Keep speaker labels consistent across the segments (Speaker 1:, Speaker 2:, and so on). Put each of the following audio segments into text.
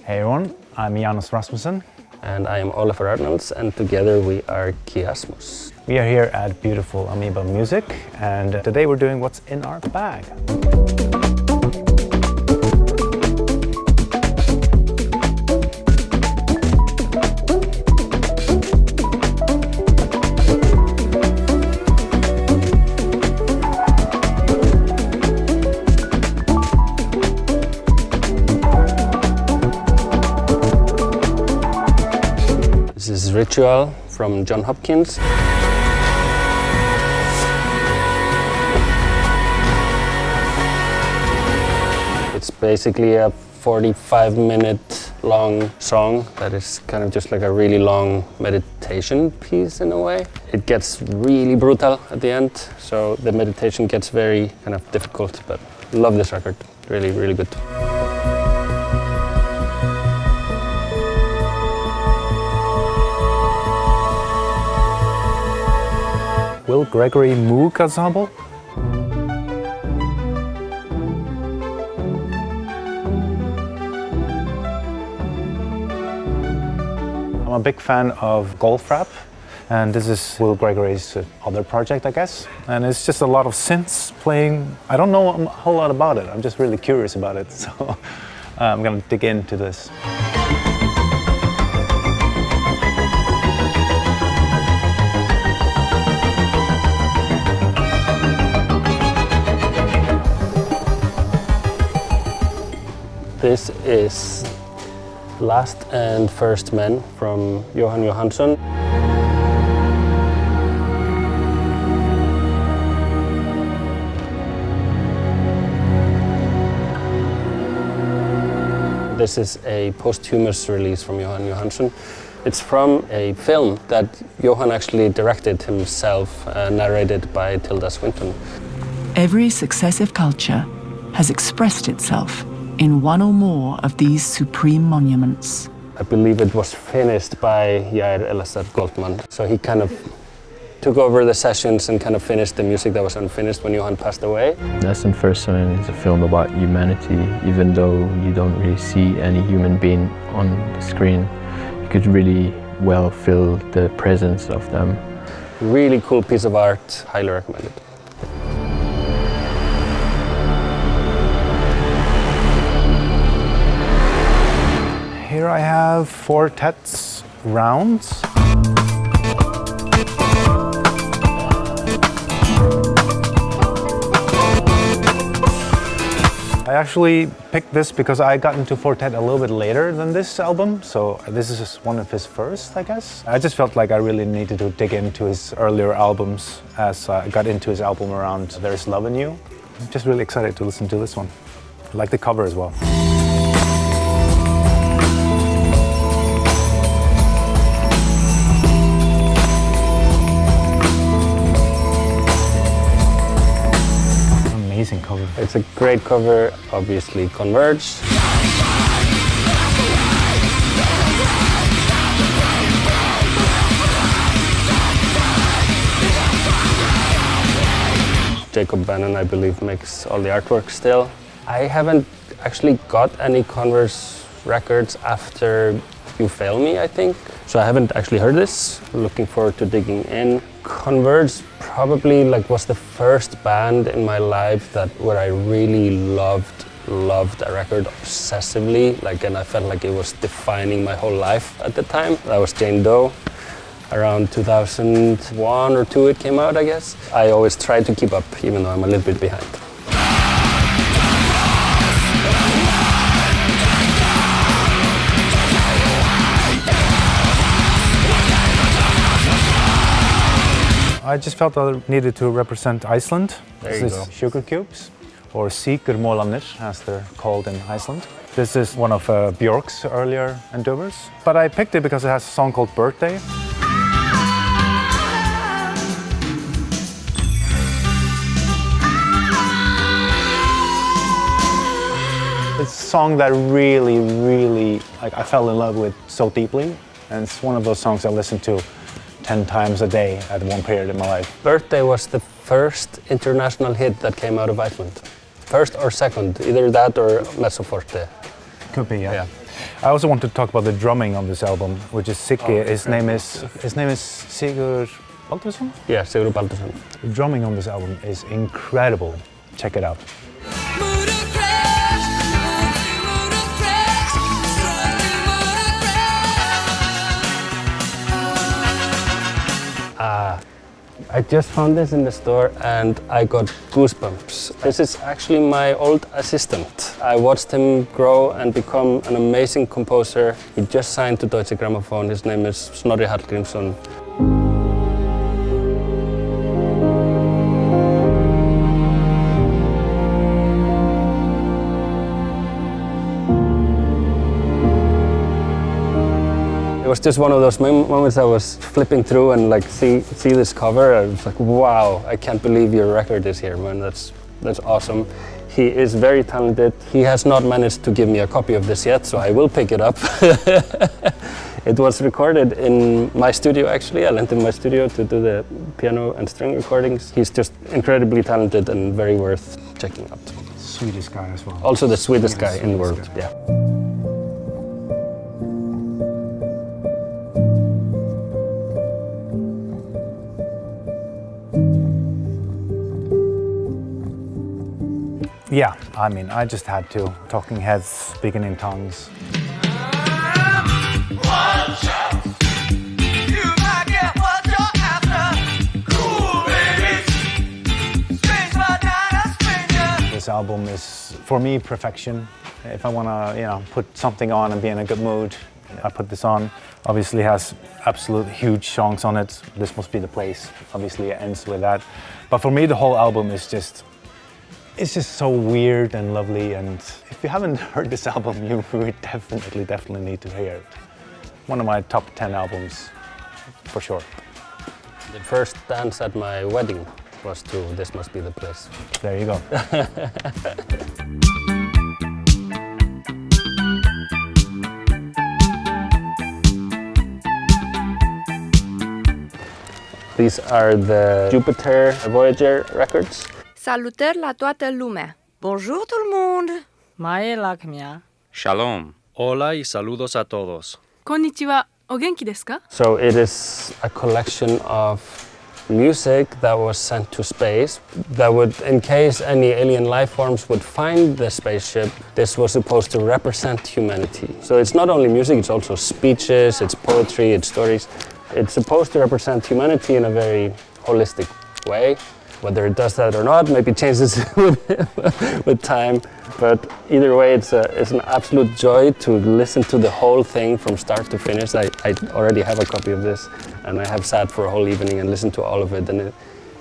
Speaker 1: Hey everyone, I'm Janus Rasmussen.
Speaker 2: And I am Ólafur Arnalds, and together we are Kiasmos.
Speaker 1: We are here at beautiful Amoeba Music, and today we're doing what's in our bag.
Speaker 2: This is Ritual from Jon Hopkins. It's basically a 45-minute long song that is kind of just like a really long meditation piece in a way. It gets really brutal at the end, so the meditation gets very kind of difficult, but love this record. Really, really good.
Speaker 1: Will Gregory moog ensemble? I'm a big fan of golf rap, and this is Will Gregory's other project, I guess. And it's just a lot of synths playing. I don't know a whole lot about it. I'm just really curious about it, so I'm gonna dig into this.
Speaker 2: This is Last and First Men from Jóhannsson. This is a posthumous release from Jóhannsson. It's from a film that Jóhann actually directed himself, narrated by Tilda Swinton.
Speaker 3: Every successive culture has expressed itself in one or more of these supreme monuments.
Speaker 2: I believe it was finished by Yair Elazar Glotman. So he kind of took over the sessions and kind of finished the music that was unfinished when Jóhann passed away.
Speaker 4: Last and First Men is a film about humanity. Even though you don't really see any human being on the screen, you could really well feel the presence of them.
Speaker 2: Really cool piece of art, highly recommended.
Speaker 1: Here I have Fortet's Rounds. I actually picked this because I got into Fortet a little bit later than this album, so this is just one of his first, I guess. I just felt like I really needed to dig into his earlier albums as I got into his album around There's Love in You. I'm just really excited to listen to this one. I like the cover as well. Amazing cover.
Speaker 2: It's a great cover, obviously Converge. Jacob Bannon, I believe, makes all the artwork still. I haven't actually got any Converge records after You Fail Me, I think. So I haven't actually heard this. Looking forward to digging in. Converge probably was the first band in my life where I really loved a record obsessively, and I felt like it was defining my whole life at the time. That was Jane Doe. Around 2001 or 2 it came out, I guess. I always try to keep up, even though I'm a little bit behind.
Speaker 1: I just felt I needed to represent Iceland.
Speaker 2: There you
Speaker 1: This
Speaker 2: go.
Speaker 1: is Sugarcubes, or Sykurmolanir, as they're called in Iceland. This is one of Björk's earlier endeavors, but I picked it because it has a song called Birthday. It's a song that really, I fell in love with so deeply, and it's one of those songs I listen to 10 times a day at one period in my life.
Speaker 2: Birthday was the first international hit that came out of Iceland. First or second, either that or Mezzo Forte.
Speaker 1: Could be, yeah. I also want to talk about the drumming on this album, which is sick. His name is Sigurd Baldursson?
Speaker 2: Yeah, Sigurd Baldursson.
Speaker 1: The drumming on this album is incredible. Check it out.
Speaker 2: I just found this in the store and I got goosebumps. This is actually my old assistant. I watched him grow and become an amazing composer. He just signed to Deutsche Grammophon. His name is Snorri Hallgrímsson. It was just one of those moments I was flipping through and like see this cover. I was like, wow, I can't believe your record is here, man. That's awesome. He is very talented. He has not managed to give me a copy of this yet, so I will pick it up. It was recorded in my studio, actually. I lent him my studio to do the piano and string recordings. He's just incredibly talented and very worth checking out.
Speaker 1: Swedish guy as well.
Speaker 2: Also the sweetest guy in the world, yeah.
Speaker 1: Yeah, I mean, I just had to. Talking heads, speaking in tongues. This album is, for me, perfection. If I want to, put something on and be in a good mood, I put this on. Obviously has absolute huge songs on it. This Must Be the Place. Obviously it ends with that. But for me, the whole album is just, it's just so weird and lovely, and if you haven't heard this album, you definitely need to hear it. One of my top 10 albums, for sure.
Speaker 2: The first dance at my wedding was to This Must Be the Place.
Speaker 1: There you go.
Speaker 2: These are the Jupiter Voyager records.
Speaker 5: Salutări la toată lumea! Bonjour tout le monde!
Speaker 6: Mae lakmia.
Speaker 7: Shalom. Hola y saludos a todos.
Speaker 6: Konnichiwa. O genki desu ka?
Speaker 2: So it is a collection of music that was sent to space that would, in case any alien life forms would find the spaceship, this was supposed to represent humanity. So it's not only music, it's also speeches, it's poetry, it's stories. It's supposed to represent humanity in a very holistic way. Whether it does that or not, maybe changes with time. But either way, it's an absolute joy to listen to the whole thing from start to finish. I already have a copy of this, and I have sat for a whole evening and listened to all of it. And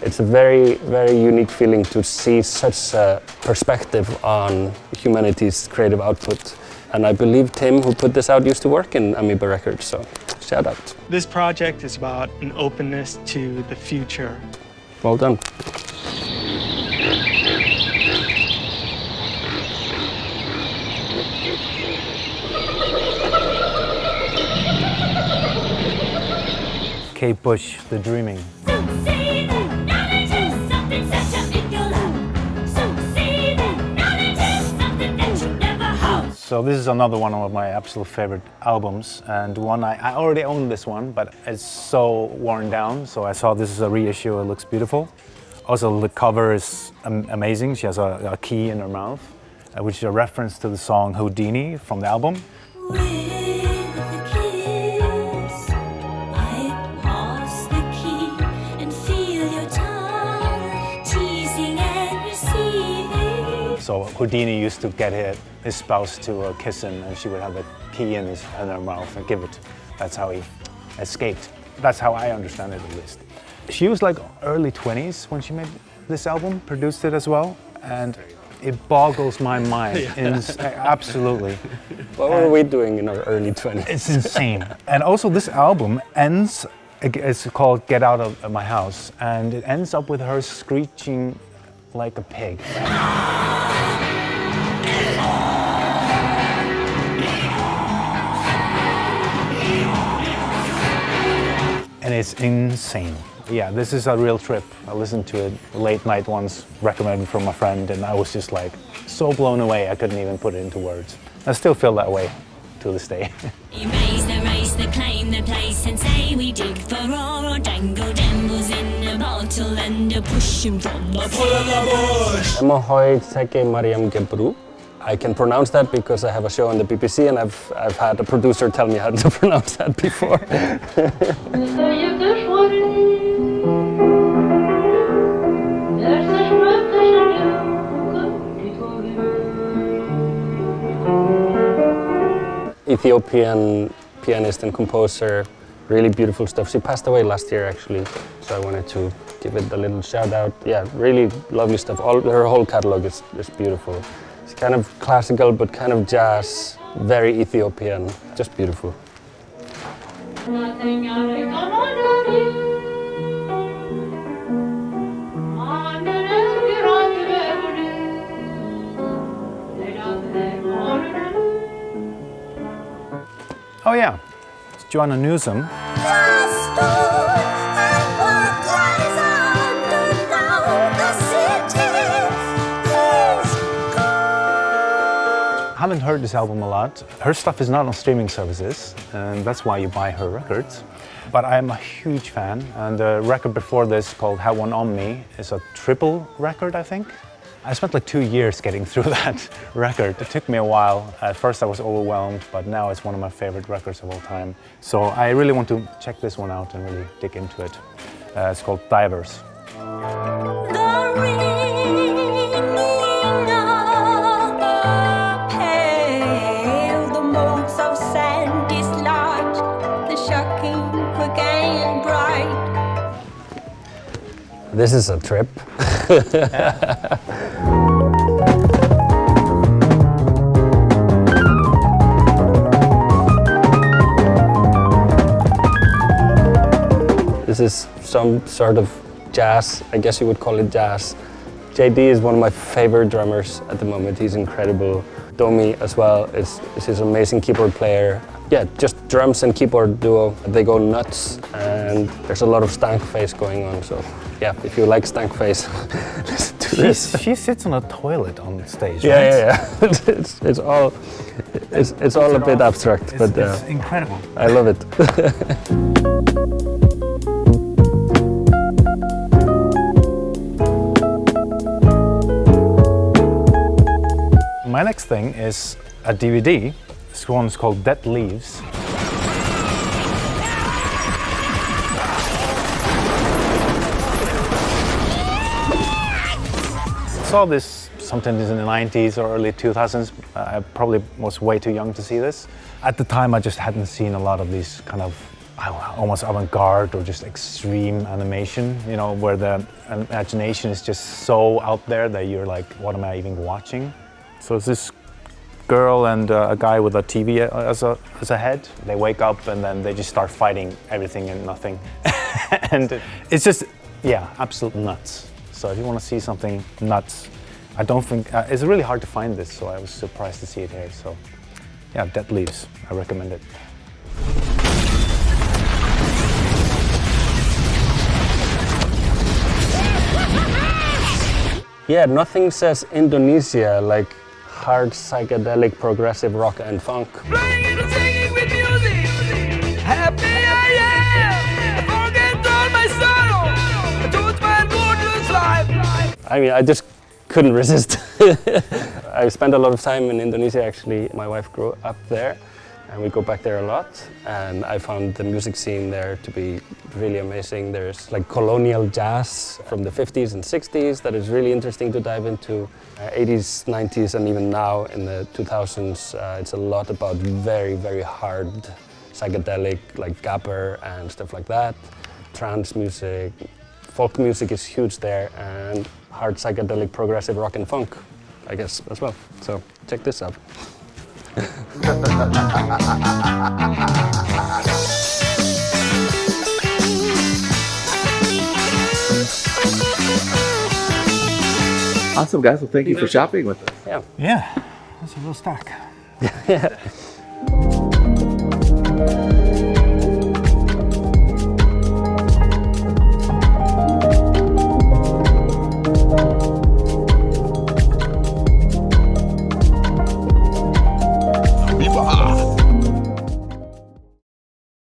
Speaker 2: it's a very, very unique feeling to see such a perspective on humanity's creative output. And I believe Tim, who put this out, used to work in Amoeba Records, so shout out.
Speaker 8: This project is about an openness to the future.
Speaker 2: Well done.
Speaker 1: Kate Bush, The Dreaming. So this is another one of my absolute favorite albums, and one I already own this one, but it's so worn down, so I saw this is a reissue. It looks beautiful. Also, the cover is amazing. She has a key in her mouth, which is a reference to the song Houdini from the album. So Houdini used to get his spouse to kiss him, and she would have the key in her mouth and give it. That's how he escaped. That's how I understand it, at least. She was like early 20s when she made this album, produced it as well, and it boggles my mind. Absolutely.
Speaker 2: What were we doing in our early 20s?
Speaker 1: It's insane. And also this album ends, it's called Get Out of My House, and it ends up with her screeching like a pig. And it's insane. Yeah, this is a real trip. I listened to it late night once, recommended from a friend, and I was just like so blown away I couldn't even put it into words. I still feel that way to this day.
Speaker 9: Erase the claim the place and say we dig for ore or jangle jambos in a bottle and push him from the bush.
Speaker 2: Emohoi Teke Mariam Gebru. I can pronounce that because I have a show on the BBC and I've had a producer tell me how to pronounce that before. Ethiopian pianist and composer, really beautiful stuff. She passed away last year actually, so I wanted to give it a little shout out. Yeah, really lovely stuff. Her whole catalog is beautiful. It's kind of classical but kind of jazz, very Ethiopian, just beautiful.
Speaker 1: Oh yeah, it's Jóhannsson. I haven't heard this album a lot. Her stuff is not on streaming services, and that's why you buy her records. But I'm a huge fan, and the record before this, called Have One On Me, is a triple record, I think. I spent like 2 years getting through that record. It took me a while. At first I was overwhelmed, but now it's one of my favorite records of all time. So I really want to check this one out and really dig into it. It's called Divers.
Speaker 2: This is a trip. This is some sort of jazz, I guess you would call it jazz. JD is one of my favorite drummers at the moment. He's incredible. Domi as well is his amazing keyboard player. Yeah, just drums and keyboard duo. They go nuts, and there's a lot of stank face going on. So, yeah, if you like stank face, listen to this.
Speaker 1: She sits on a toilet on stage.
Speaker 2: Yeah,
Speaker 1: right?
Speaker 2: yeah. it's all a bit abstract, but
Speaker 1: it's incredible.
Speaker 2: I love it.
Speaker 1: My next thing is a DVD. This one's called Dead Leaves. I saw this sometimes in the 90s or early 2000s. I probably was way too young to see this. At the time, I just hadn't seen a lot of these kind of almost avant-garde or just extreme animation, you know, where the imagination is just so out there that you're like, what am I even watching? So it's this girl and a guy with a TV as a head. They wake up and then they just start fighting everything and nothing. And it's just, yeah, absolute nuts. So if you want to see something nuts, I don't think, it's really hard to find this, so I was surprised to see it here. So yeah, Dead Leaves, I recommend it.
Speaker 2: Yeah, nothing says Indonesia like hard psychedelic progressive rock and funk.
Speaker 10: Playing and singing with music, happy I am, I forget all my sorrow, I told my mortal's life.
Speaker 2: I mean, I just couldn't resist. I spent a lot of time in Indonesia actually. My wife grew up there and we go back there a lot, and I found the music scene there to be really amazing. There's like colonial jazz from the 50s and 60s that is really interesting to dive into. 80s, 90s, and even now in the 2000s, it's a lot about very, very hard psychedelic, like gabber and stuff like that. Trance music, folk music is huge there, and hard psychedelic progressive rock and funk, I guess, as well. So check this out.
Speaker 11: Awesome, guys. Well, thank you for shopping with us.
Speaker 2: Yeah.
Speaker 1: Yeah, that's a real stack.
Speaker 2: Yeah.